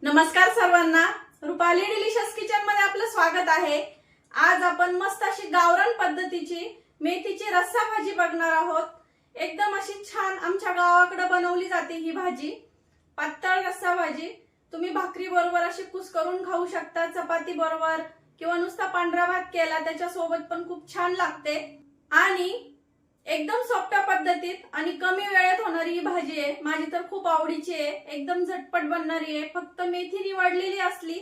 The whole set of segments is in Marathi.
नमस्कार सर्वांना, रुपाली डिलिशियस किचन मध्ये आपलं स्वागत आहे। आज आपण मस्त अशी गावरान पद्धतीची मेथीची रस्सा भाजी बघणार आहोत। एकदम अशी छान आमच्या गावाकडे बनवली जाते ही भाजी। पातळ रस्सा भाजी तुम्ही भाकरी बरोबर अशी कुस्करून खाऊ शकता, चपाती बरोबर किंवा नुसता पांढरा भात केला त्याच्या सोबत पण खूप छान लागते आणि एकदम सोप्या पद्धतीत आणि कमी वेळेत होणारी ही भाजी आहे। माझी तर खूप आवडीची आहे, एकदम झटपट बनणारी आहे। फक्त मेथी निवडलेली असली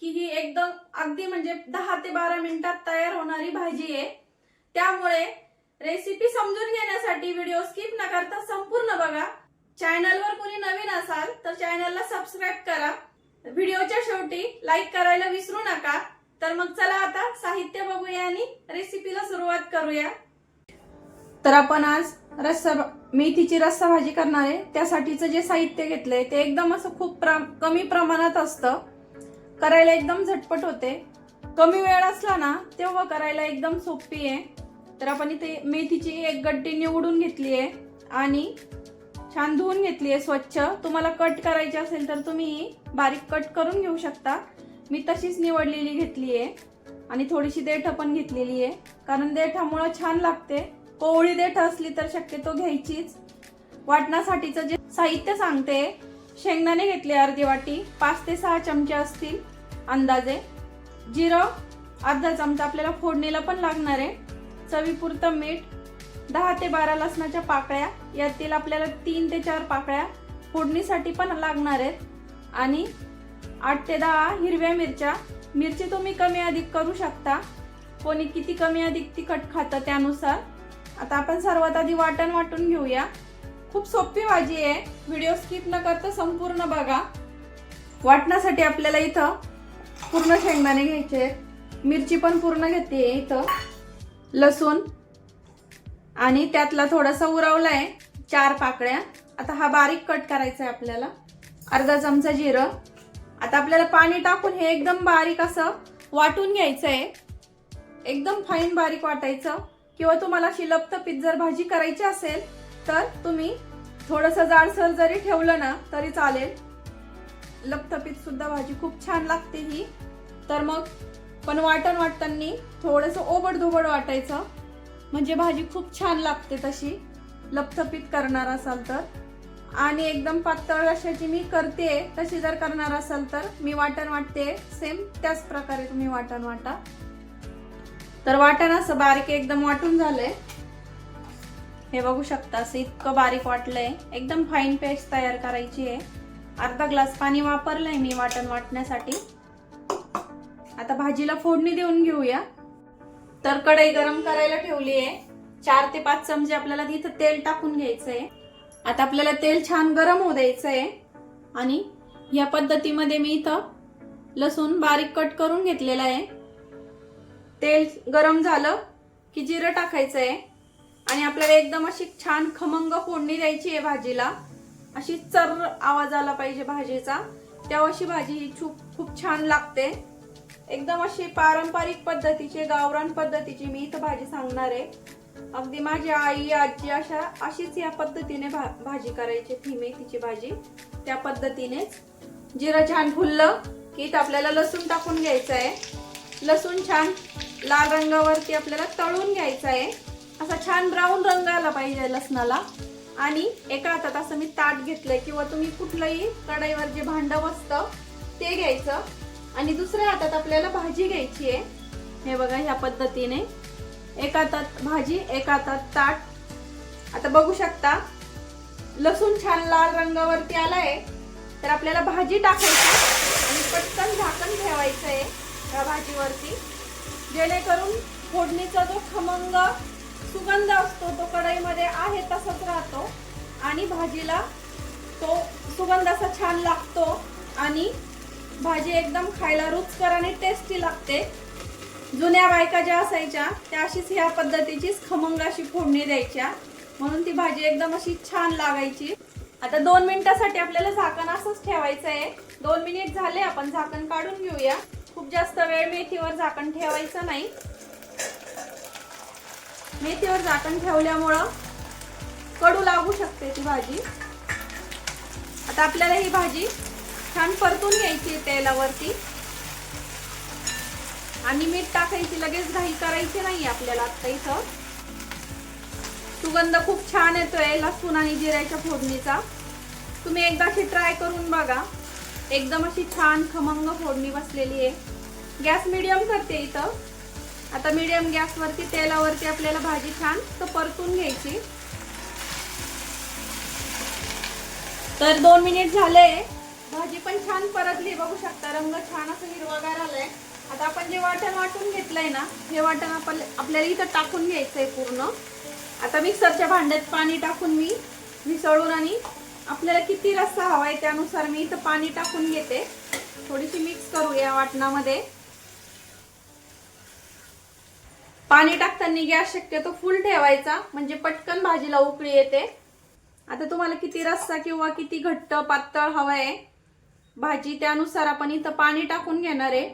की ही एकदम अगदी म्हणजे 10 ते 12 मिनिटात तयार होणारी भाजी आहे। त्यामुळे रेसिपी समजून घेण्यासाठी व्हिडिओ स्किप न करता संपूर्ण बघा। चॅनलवर कोणी नवीन असाल तर चॅनलला सबस्क्राइब करा। व्हिडिओच्या शेवटी लाईक करायला विसरू नका। तर मग चला आता साहित्य बघूया आणि रेसिपीला सुरुवात करूया। तर आपण आज मेथीची रस्सा भाजी करणार आहे। त्यासाठीचं जे साहित्य घेतलंय ते एकदम असं खूप कमी प्रमाणात असतं, करायला एकदम झटपट होते। कमी वेळ असला ना तेव्हा करायला एकदम सोपी आहे। तर आपण इथे मेथीची एक गड्डी निवडून घेतली आहे आणि छान धुवून घेतली आहे स्वच्छ। तुम्हाला कट करायची असेल तर तुम्ही बारीक कट करून घेऊ शकता। मी तशीच निवडलेली घेतली आहे आणि थोडीशी देठ पण घेतलेली आहे, कारण देठामुळे छान लागते। कोवळी देठ असली तर शक्यतो घ्यायचीच। वाटण्यासाठीचं जे साहित्य सांगते, शेंगदाणे घेतले अर्धी वाटी, 5 ते 6 चमचे असतील अंदाजे। जिरं अर्धा चमचा आपल्याला फोडणीला पण लागणार आहे। चवीपुरतं मीठ, 10 ते 12 लसणाच्या पाकळ्या, यातील आपल्याला 3 ते 4 पाकळ्या फोडणीसाठी पण लागणार आहेत आणि 8 ते 10 हिरव्या मिरच्या। मिरची तुम्ही कमी अधिक करू शकता, कोणी किती कमी अधिक तिखट खातं त्यानुसार। आता आपण सर्वात आधी वाटण वाटून घेऊया। खूप सोपी भाजी आहे, व्हिडिओ स्किप न करता संपूर्ण बघा। वाटण्यासाठी आपल्याला इथं पूर्ण शेंगदाणे घ्यायचे, मिरची पण पूर्ण घेते इथं, लसूण आणि त्यातला थोडासा उरवलाय 4 पाकळ्या। आता हा बारीक कट करायचा आहे आपल्याला। अर्धा चमचा जिरं। आता आपल्याला पाणी टाकून हे एकदम बारीक असं वाटून घ्यायचं आहे, एकदम फाईन बारीक वाटायचं। किंवा तुम्हाला अशी लपतपीत जर भाजी करायची असेल तर तुम्ही थोडंसं जाडसर जरी ठेवलं ना तरी चालेल। लपतपीत सुद्धा भाजी खूप छान लागते ही। तर मग पण वाटण वाटताना थोडंसं ओबडधोबड वाटायचं, म्हणजे भाजी खूप छान लागते तशी लपतपीत करणार असाल तर। आणि एकदम पातळ रश्याची मी करते तशी जर करणार असाल तर मी वाटण वाटते सेम त्याच प्रकारे तुम्ही वाटण वाटा। तर वाटण असं बारीक एकदम वाटून झालंय, हे बघू शकता। असं इतकं बारीक वाटलंय, एकदम फाईन पेस्ट तयार करायची आहे। अर्धा ग्लास पाणी वापरलंय मी वाटण वाटण्यासाठी। आता भाजीला फोडणी देऊन घेऊया। तर कढई गरम करायला ठेवली आहे, 4 ते 5 चमचे आपल्याला तिथं तेल टाकून घ्यायचंय। आता आपल्याला तेल छान गरम होऊ द्यायचंय आणि या पद्धतीमध्ये मी इथं लसूण बारीक कट करून घेतलेला आहे। तेल गरम झालं की जिरं टाकायचंय आणि आपल्याला एकदम अशी छान खमंग फोडणी द्यायची आहे भाजीला। अशी चर्र आवाज आला पाहिजे भाजीचा, तेव्हा अशी भाजी ही खूप छान लागते। एकदम अशी पारंपरिक पद्धतीची गावरान पद्धतीची मी इथं भाजी सांगणार आहे। अगदी माझी आई आजी अशीच या पद्धतीने भाजी करायची ती मेथीची भाजी, त्या पद्धतीनेच। जिरं छान फुललं की इथं आपल्याला लसूण टाकून घ्यायचं आहे। लसूण छान लाल रंगावरती आपल्याला तळून घ्यायचा आहे, असा छान ब्राऊन रंग आला पाहिजे लसणाला। आणि एका हातात असं मी ताट घेतलंय किंवा तुम्ही कुठलंही कढईवर जे भांडं बसतं ते घ्यायचं आणि दुसऱ्या हातात आपल्याला भाजी घ्यायची आहे। हे बघा ह्या पद्धतीने, एका हातात भाजी एका हातात ताट। आता बघू शकता लसूण छान लाल रंगावरती आलाय, तर आपल्याला भाजी टाकायची आणि पटकन झाकण ठेवायचं आहे या भाजीवरती, जेणेकरून फोडणीचा जो खमंग सुगंध असतो तो कढईमध्ये आहे तसाच राहतो आणि भाजीला तो सुगंध असा छान लागतो आणि भाजी एकदम खायला रुचकर आणि टेस्टी लागते। जुन्या बायका ज्या असायच्या त्या अशीच ह्या पद्धतीचीच खमंग अशी फोडणी द्यायच्या, म्हणून ती भाजी एकदम अशी छान लागायची। आता 2 मिनिटासाठी आपल्याला झाकण असंच ठेवायचं आहे। 2 मिनिट झाले, आपण झाकण काढून घेऊया। खूप जास्त वेळ मेथीवर झाकण ठेवायचं नाही, मेथीवर झाकण ठेवल्यामुळं कडू लागू शकते ती भाजी। आता आपल्याला ही भाजी छान परतून घ्यायची तेलावरती आणि मीठ टाकायची, लगेच घाई करायची नाही आपल्याला. आता इथं सुगंध खूप छान येतोय लसूण आणि जिऱ्याच्या फोडणीचा. तुम्ही एकदा अशी ट्राय करून बघा. एकदम अशी छान खमंग फोडणी बसलेली आहे. गॅस मीडियम करते इथं. आता मीडियम गॅसवरती तेलावरती आपल्याला भाजी छान परतून घ्यायची. तर 2 मिनिट झाले. भाजी पण छान परतली, बघू शकता रंग छान असं हिरवागार आलाय. आता आपण जे वाटण वाटून घेतलंय ना, हे वाटण आपल्याला इथं टाकून घ्यायचंय पूर्ण. आता मिक्सरच्या भांड्यात पाणी टाकून मी मिसळून, आणि आपल्याला किती रस्सा हवाय त्यानुसार मी इथं पाणी टाकून घेते. थोडीशी मिक्स करूया वाटणामध्ये. पाणी टाकताना गॅस शक्यतो फुल ठेवायचा, म्हणजे पटकन भाजीला उकळी येते. आता तुम्हाला किती रस्सा किंवा किती घट्ट पातळ हवाय भाजी, त्यानुसार आपण इथं पाणी टाकून घेणार आहे.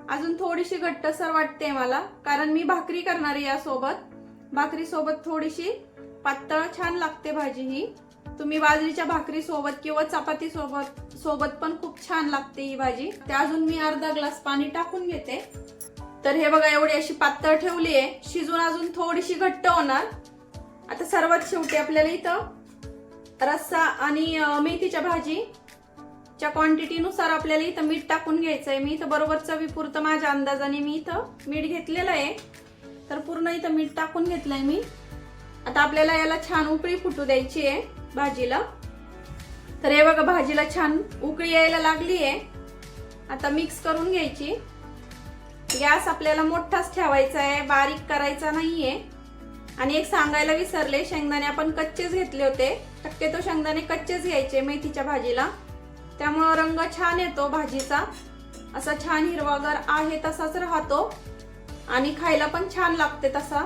अजून थोडीशी घट्टसर वाटते मला, कारण मी भाकरी करणार आहे यासोबत. भाकरी सोबत थोडीशी पातळ छान लागते भाजी ही. तुम्ही बाजरीच्या भाकरी सोबत किंवा चपाती सोबत पण खूप छान लागते ही भाजी. ते अजून मी अर्धा ग्लास पाणी टाकून घेते. तर हे बघा, एवढी अशी पातळ ठेवली आहे. शिजून अजून थोडीशी घट्ट होणार. आता सर्वात शेवटी आपल्याला इथं रस्सा आणि मेथीच्या भाजीच्या क्वांटिटीनुसार आपल्याला इथं मीठ टाकून घ्यायचंय. मी इथं बरोबर चवीपुरतं माझ्या अंदाजाने मी इथं मीठ घेतलेलं आहे. तर पूर्ण इथं मीठ टाकून घेतलंय मी. आता आपल्याला याला छान उकळी फुटू द्यायची आहे भाजीला. तर हे बघा, भाजीला छान उकळी यायला लागली आहे. आता मिक्स करून घ्यायची. गॅस आपल्याला मोठाच ठेवायचा आहे, बारीक करायचा नाहीये. आणि एक सांगायला विसरले, शेंगदाणे आपण कच्चेच घेतले होते. शक्यतो शेंगदाणे कच्चेच घ्यायचे मेथीच्या भाजीला, त्यामुळं रंग छान येतो भाजीचा. असा छान हिरवागार आहे तसाच राहतो आणि खायला पण छान लागते तसा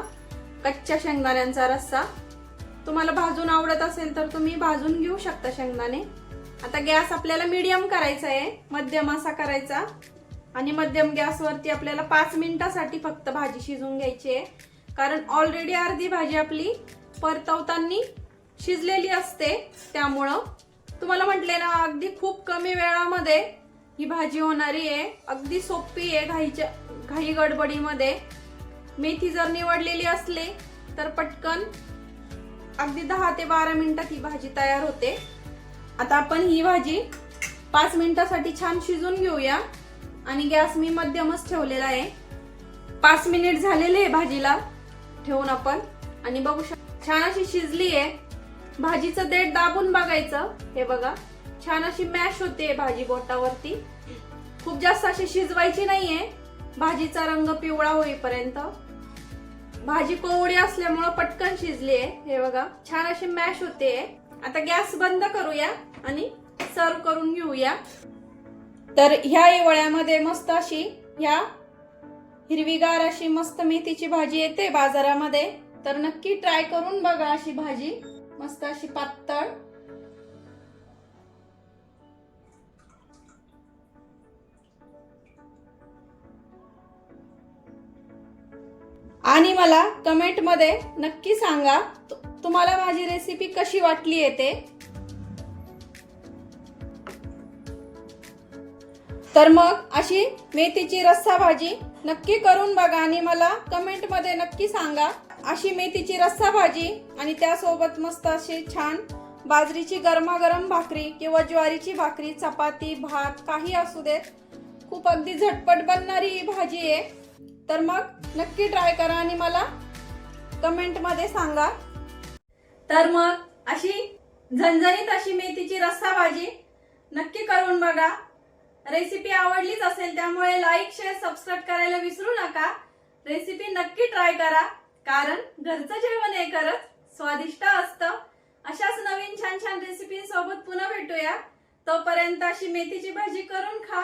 कच्च्या शेंगदाण्यांचा रस्सा. तुम्हाला भाजून आवडत असेल तर तुम्ही भाजून घेऊ शकता शेंगदाणे. आता गॅस आपल्याला मीडियम करायचा आहे, मध्यम असा करायचा. आणि मध्यम गॅसवरती आपल्याला 5 मिनिटासाठी फक्त भाजी शिजवून घ्यायची आहे, कारण ऑलरेडी अर्धी भाजी आपली परतवताना शिजलेली असते. त्यामुळं तुम्हाला म्हटले ना, अगदी खूप कमी वेळामध्ये ही भाजी होणारी आहे. अगदी सोपी आहे घाई गडबडीमध्ये. मेथी जर निवडलेली असली तर पटकन अगदी 10 ते 12 मिनिटात ही भाजी तयार होते. आता आपण ही भाजी 5 मिनिटासाठी छान शिजून घेऊया. आणि गॅस मी मध्यमच ठेवलेला आहे. 5 मिनिट झालेले आहे भाजीला ठेवून आपण, आणि बघू शकता छान अशी शिजली आहे. भाजीचं देठ दाबून बघायचं. हे बघा, छान अशी मॅश होते भाजी बोटावरती. खूप जास्त अशी शिजवायची नाहीये, भाजीचा रंग पिवळा होईपर्यंत. भाजी कोवळी असल्यामुळे पटकन शिजली आहे. हे बघा, छान अशी मॅश होते. आता गॅस बंद करूया आणि सर्व करून घेऊया. तर ह्या हिवाळ्यामध्ये मस्त अशी ह्या हिरवीगार अशी मस्त मेथीची भाजी येते बाजारामध्ये. तर नक्की ट्राय करून बघा अशी भाजी, मस्त अशी पातळ. आणि मला कमेंट मध्ये नक्की सांगा तुम्हाला माझी रेसिपी कशी वाटली आहे ते. तर मग अशी मेथीची रस्सा भाजी नक्की करून बघा आणि मला कमेंट मध्ये नक्की सांगा. अशी मेथीची रस्सा भाजी आणि त्यासोबत मस्त अशी छान बाजरीची गरमागरम भाकरी किंवा ज्वारीची भाकरी, चपाती, भात काही असू देत, खूप अगदी झटपट बनणारी ही भाजी आहे. तर मग नक्की ट्राय करा आणि मला कमेंट मध्ये सांगा. तर मग अशी झणझणीत अशी मेथीची रस्सा भाजी नक्की करून बघा. रेसिपी आवडलीच असेल त्यामुळे लाईक, शेअर, सबस्क्राईब करायला विसरू नका. रेसिपी नक्की ट्राय करा, कारण घरचं जेवण हे खरंच स्वादिष्ट असतं. अशाच नवीन छान छान रेसिपी सोबत पुन्हा भेटूया. तोपर्यंत अशी मेथीची भाजी करून खा.